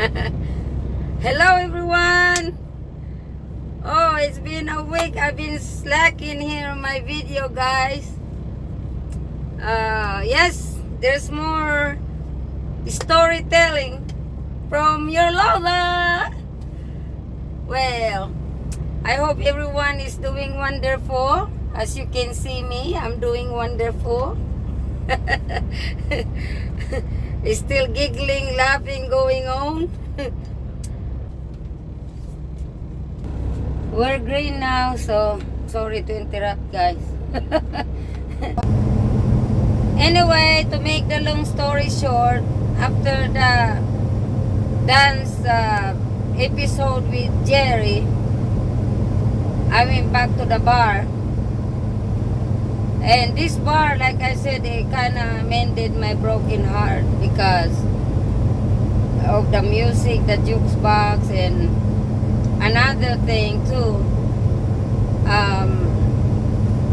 Hello everyone. Oh, it's been a week. I've been slacking here on my video, guys. Yes, there's more storytelling from your Lola. Well, I hope everyone is doing wonderful. As you can see me, I'm doing wonderful. It's still giggling, laughing going on. We're green now, so sorry to interrupt, guys. Anyway, to make the long story short, after the dance episode with Jerry, I went back to the bar. And this bar, like I said, it kind of mended my broken heart because of the music, the jukebox, and another thing too.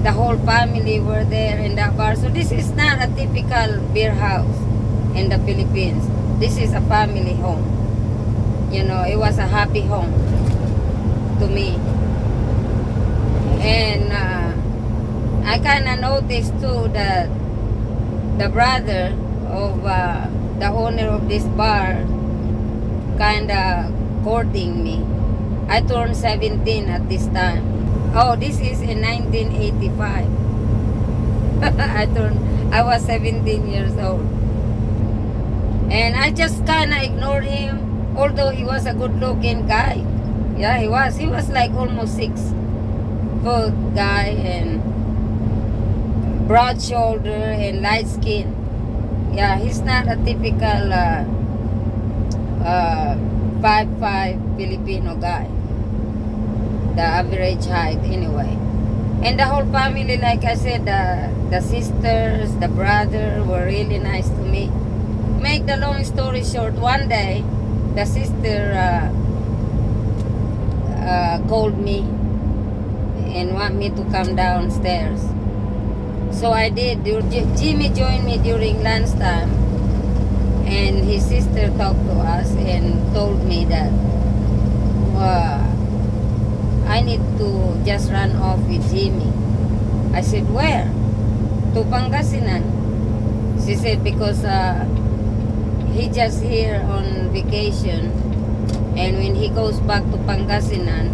The whole family were there in that bar. So this is not a typical beer house in the Philippines. This is a family home. You know, it was a happy home to me. And I kind of noticed too that the brother of the owner of this bar kind of courting me. I turned 17 at this time. Oh, this is in 1985. I was 17 years old. And I just kind of ignored him, although he was a good looking guy. Yeah, he was. He was like almost 6 foot guy and broad shoulder and light skin. Yeah, he's not a typical 5'5" Filipino guy. The average height anyway. And the whole family, like I said, the sisters, the brother were really nice to me. Make the long story short, one day the sister called me and want me to come downstairs. So I did. Jimmy joined me during lunchtime, and his sister talked to us and told me that I need to just run off with Jimmy. I said, where? To Pangasinan. She said, because he just here on vacation, and when he goes back to Pangasinan,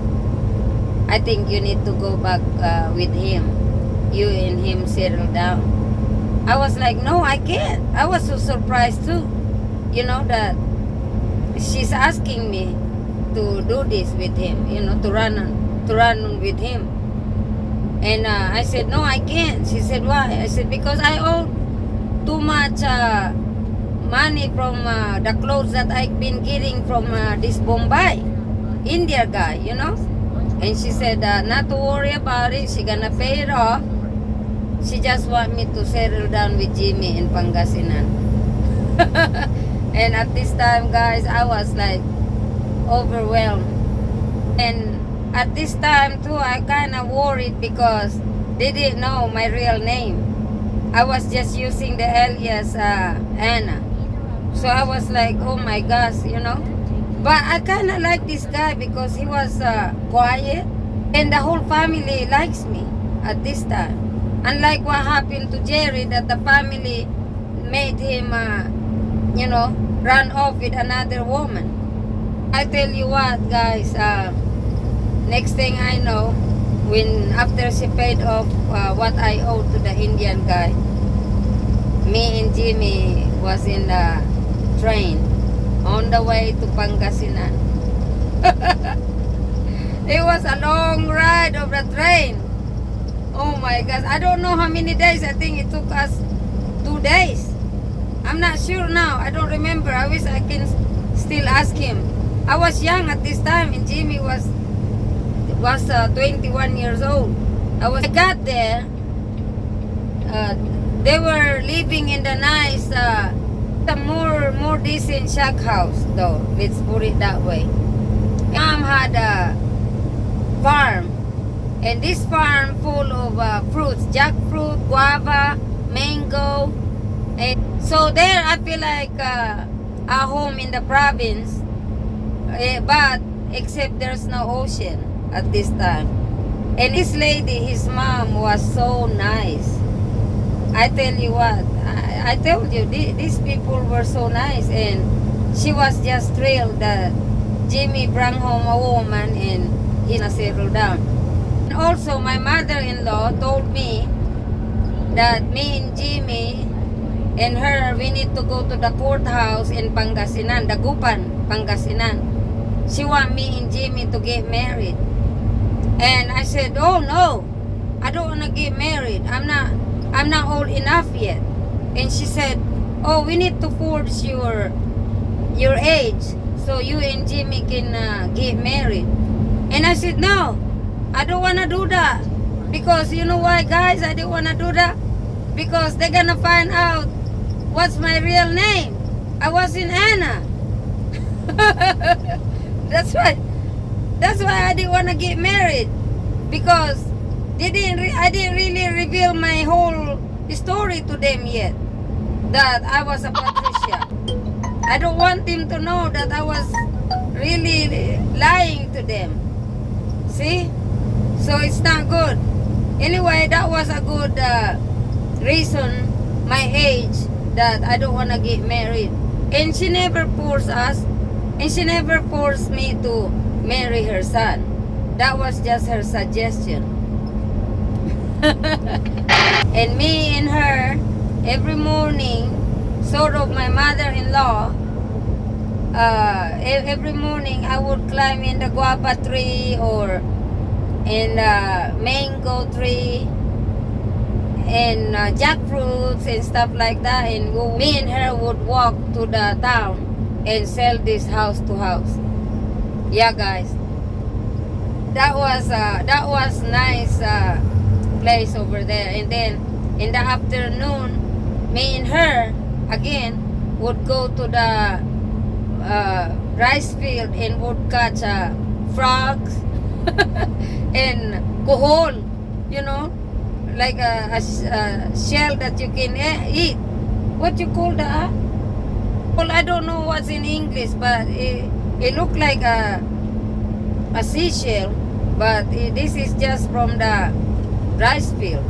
I think you need to go back with him. You and him settle down. I was like, no, I can't. I was so surprised too. You know, that she's asking me to do this with him, you know, to run with him. And I said, no, I can't. She said, why? I said, because I owe too much money from the clothes that I've been getting from this Bombay India guy, you know. And she said, not to worry about it. She gonna pay it off. She just want me to settle down with Jimmy in Pangasinan. And at this time, guys, I was like overwhelmed. And at this time too, I kind of worried because they didn't know my real name. I was just using the alias Anna. So I was like, oh my gosh, you know. But I kind of like this guy because he was quiet. And the whole family likes me at this time. Unlike what happened to Jerry, that the family made him, you know, run off with another woman. I tell you what, guys, next thing I know, when after she paid off what I owed to the Indian guy, me and Jimmy was in the train on the way to Pangasinan. It was a long ride of the train. Oh my gosh, I don't know how many days. I think it took us 2 days. I'm not sure now. I don't remember. I wish I can still ask him. I was young at this time, and Jimmy was 21 years old. I got there. They were living in the nice, the more decent shack house, though. Let's put it that way. Mom had a farm. And this farm full of fruits, jackfruit, guava, mango. And so there I feel like a home in the province But except there's no ocean at this time. And this lady, his mom, was so nice. I tell you what, I told you, these people were so nice, and she was just thrilled that Jimmy brought home a woman and he na settle down. And also, my mother-in-law told me that me and Jimmy and her, we need to go to the courthouse in Pangasinan, Dagupan, Pangasinan. She want me and Jimmy to get married. And I said, oh no, I don't want to get married. I'm not old enough yet. And she said, oh, we need to force your age so you and Jimmy can get married. And I said, no, I don't want to do that. Because you know why, guys, I didn't want to do that? Because they're going to find out what's my real name. I wasn't Anna. That's why I didn't want to get married. Because I didn't really reveal my whole story to them yet. That I was a Patricia. I don't want them to know that I was really lying to them. See? So it's not good. Anyway, that was a good reason, my age, that I don't want to get married. And she never forced us. And she never forced me to marry her son. That was just her suggestion. And me and her, every morning, sort of my mother-in-law, every morning I would climb in the guava tree or in the mango tree and jackfruits and stuff like that. And me and her would walk to the town and sell this house to house. Yeah, guys, that was nice place over there. And then in the afternoon, me and her again would go to the rice field and would catch frogs and kohol, you know, like a shell that you can eat. What you call that? Well, I don't know what's in English, but it looked like a seashell, but this is just from the rice field.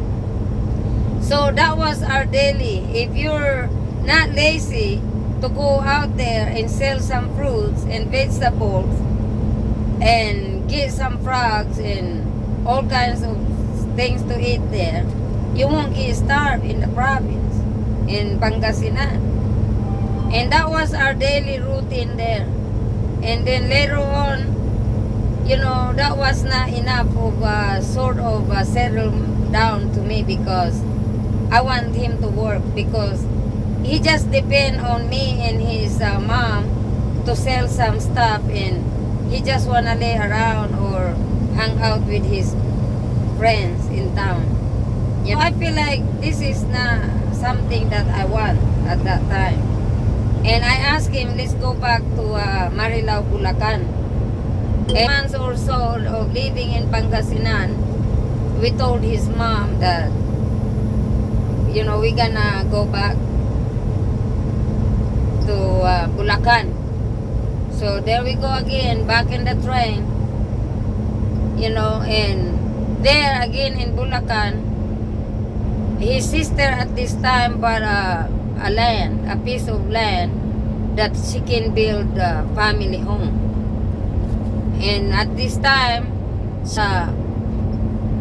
So that was our daily. If you're not lazy to go out there and sell some fruits and vegetables and get some frogs and all kinds of things to eat there, you won't get starved in the province, in Pangasinan. And that was our daily routine there. And then later on, you know, that was not enough of sort of settle down to me, because I want him to work, because he just depend on me and his mom to sell some stuff, and he just wanna lay around or hang out with his friends in town. You know, I feel like this is not something that I want at that time. And I asked him, let's go back to Marilao, Bulacan. A month or so of living in Pangasinan, we told his mom that, you know, we're gonna go back to Bulacan. So there we go again, back in the train, you know, and there again in Bulacan, his sister at this time bought a piece of land that she can build a family home. And at this time,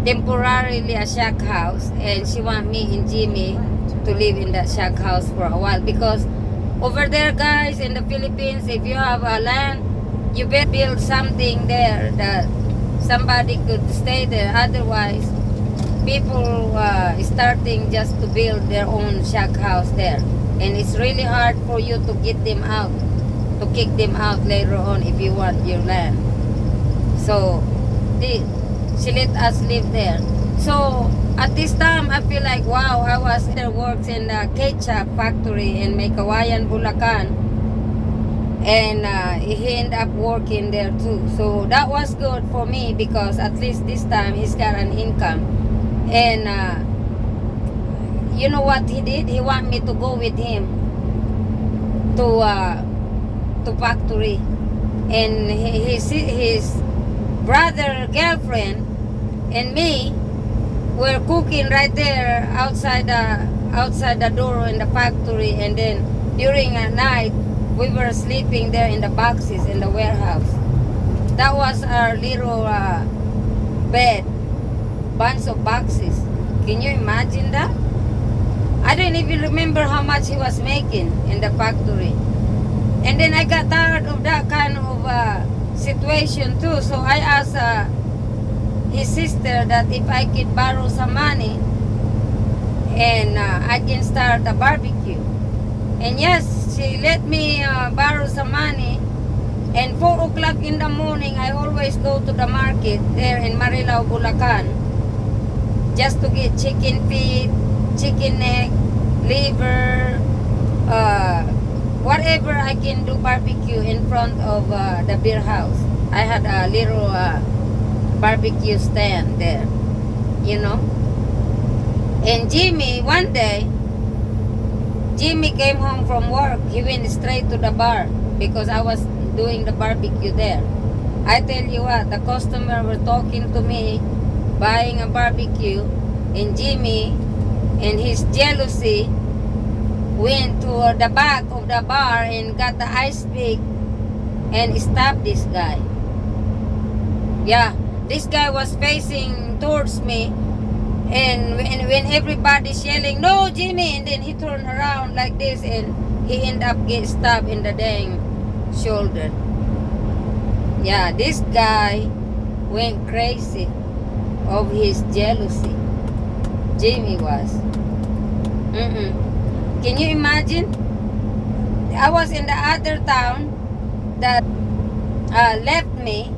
temporarily a shack house, and she want me and Jimmy to live in that shack house for a while, because over there, guys, in the Philippines, if you have a land, you better build something there that somebody could stay there. Otherwise, people starting just to build their own shack house there, and it's really hard for you to get them out, to kick them out later on if you want your land. So she let us live there. So at this time, I feel like, wow, I was there, works in the ketchup factory in Maykawayan, Bulacan, and he ended up working there too. So that was good for me, because at least this time he's got an income. And you know what he did? He want me to go with him to factory. and his brother girlfriend and me were cooking right there outside the door in the factory, and then during a night we were sleeping there in the boxes in the warehouse. That was our little bed, bunch of boxes. Can you imagine that? I don't even remember how much he was making in the factory. And then I got tired of that kind of situation too. So I asked his sister that if I could borrow some money and I can start a barbecue. And yes, she let me borrow some money. And 4 o'clock in the morning, I always go to the market there in Marilao, Bulacan, just to get chicken feet, chicken neck, liver, whatever I can do barbecue in front of the beer house. I had a little barbecue stand there, you know. And Jimmy, one day, Jimmy came home from work. He went straight to the bar because I was doing the barbecue there. I tell you what, the customer were talking to me, buying a barbecue, and Jimmy, in his jealousy, went to the back of the bar and got the ice pick and stabbed this guy. Yeah, this guy was facing towards me, and when everybody's yelling, "No, Jimmy!" and then he turned around like this, and he ended up getting stabbed in the dang shoulder. Yeah, this guy went crazy of his jealousy. Jimmy was. Can you imagine? I was in the other town that left me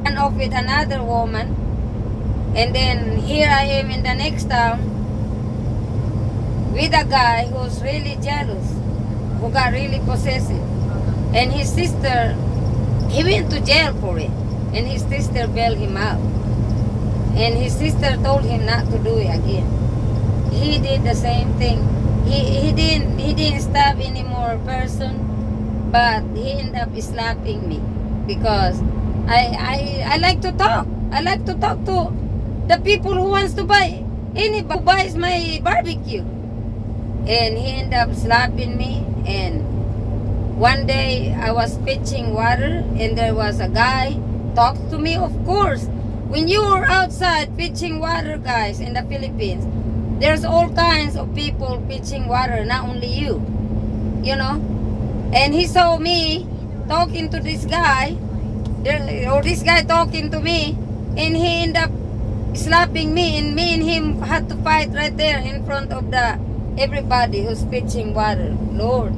and off with another woman, and then here I am in the next town with a guy who's really jealous, who got really possessive. And his sister, he went to jail for it. And his sister bailed him out. And his sister told him not to do it again. He did the same thing. He didn't stab any more person, but he ended up slapping me because I like to talk. I like to talk to the people who wants to buy. Anybody who buys my barbecue. And he ended up slapping me. And one day I was fetching water and there was a guy talked to me. Of course, when you are outside fetching water, guys, in the Philippines, there's all kinds of people fetching water, not only you, you know. And he saw me talking to this guy, or this guy talking to me, and he ended up slapping me, and him had to fight right there in front of everybody who's fetching water. Lord.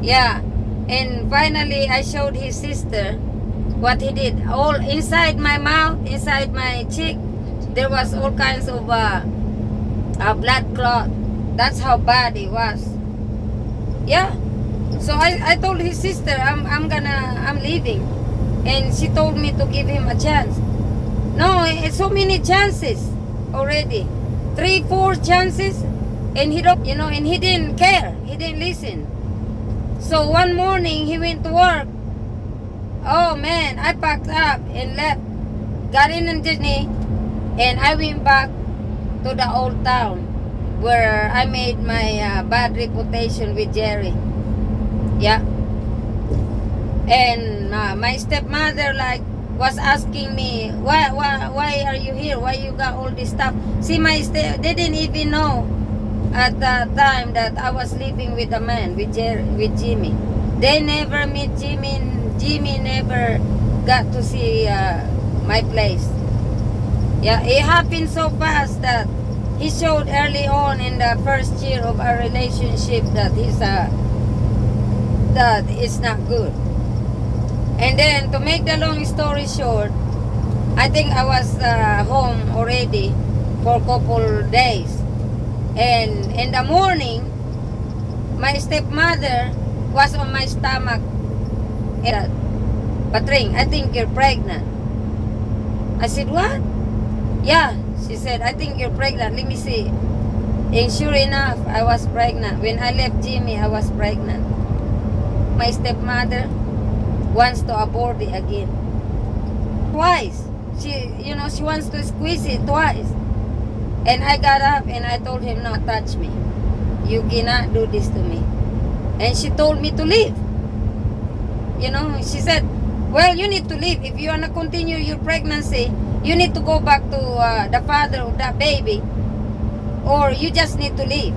Yeah, and finally I showed his sister what he did. All inside my mouth, inside my cheek, there was all kinds of blood clot. That's how bad it was. Yeah. So I told his sister, I'm leaving, and she told me to give him a chance. No, it's so many chances already, 3-4 chances, and he don't, and he didn't care. He didn't listen. So one morning he went to work. Oh man, I packed up and left, got in the journey, and I went back to the old town where I made my bad reputation with Jerry. Yeah. And my stepmother was asking me, why are you here? Why you got all this stuff? See, they didn't even know at that time that I was living with a man, with Jimmy. They never met Jimmy. Jimmy never got to see my place. Yeah, it happened so fast that he showed early on in the first year of our relationship that that it's not good. And then, to make the long story short, I think I was home already for a couple days. And in the morning, my stepmother was on my stomach. Patring, I think you're pregnant. I said, what? Yeah, she said, I think you're pregnant. Let me see. And sure enough, I was pregnant. When I left Jimmy, I was pregnant. My stepmother wants to abort it again. Twice. She wants to squeeze it twice. And I got up and I told him, no, touch me. You cannot do this to me. And she told me to leave. She said, well, you need to leave. If you want to continue your pregnancy, you need to go back to the father of that baby. Or you just need to leave.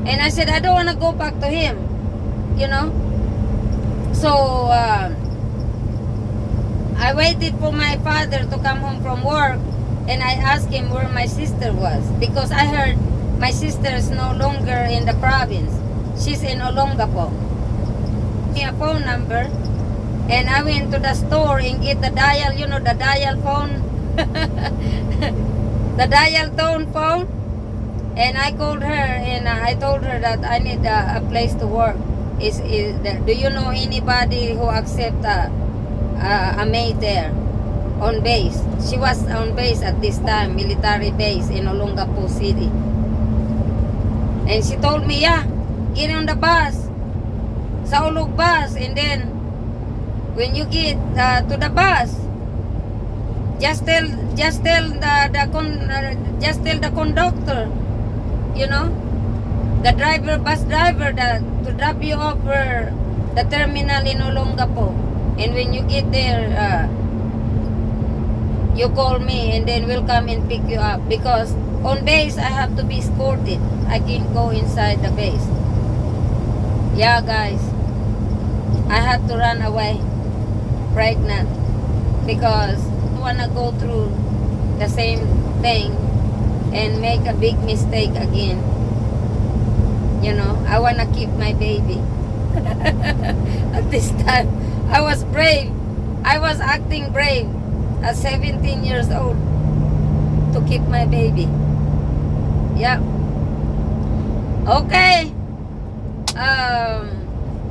And I said, I don't want to go back to him. So, I waited for my father to come home from work. And I asked him where my sister was. Because I heard my sister is no longer in the province. She's in Olongapo. He a phone number. And I went to the store and get the dial, the dial phone. The dial tone phone. And I called her and I told her that I need a place to work. Do you know anybody who accept a maid there on base? She was on base at this time, military base in Olongapo City. And she told me, yeah, get on the bus, Saulog bus, and then when you get to the bus, just tell the conductor, the bus driver, to drop you off the terminal in Olongapo. And when you get there, you call me and then we'll come and pick you up. Because on base, I have to be escorted. I can't go inside the base. Yeah, guys. I had to run away pregnant because I want to go through the same thing and make a big mistake again. I want to keep my baby. At this time, I was brave. I was acting brave at 17 years old to keep my baby. Yeah. Okay.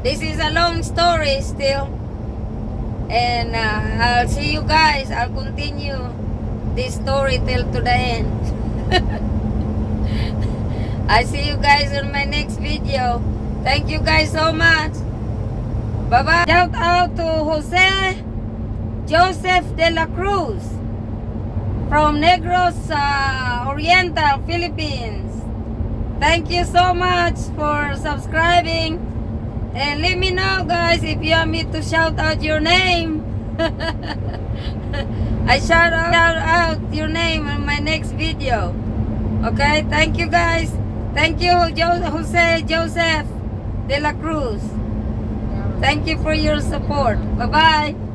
This is a long story still. And I'll see you guys. I'll continue this story till to the end. I see you guys in my next video. Thank you guys so much. Bye-bye. Shout out to Jose Joseph de la Cruz from Negros Oriental, Philippines. Thank you so much for subscribing. And let me know, guys, if you want me to shout out your name. I shout out your name in my next video. Okay, thank you guys. Thank you, Jose Joseph de la Cruz. Thank you for your support. Bye-bye.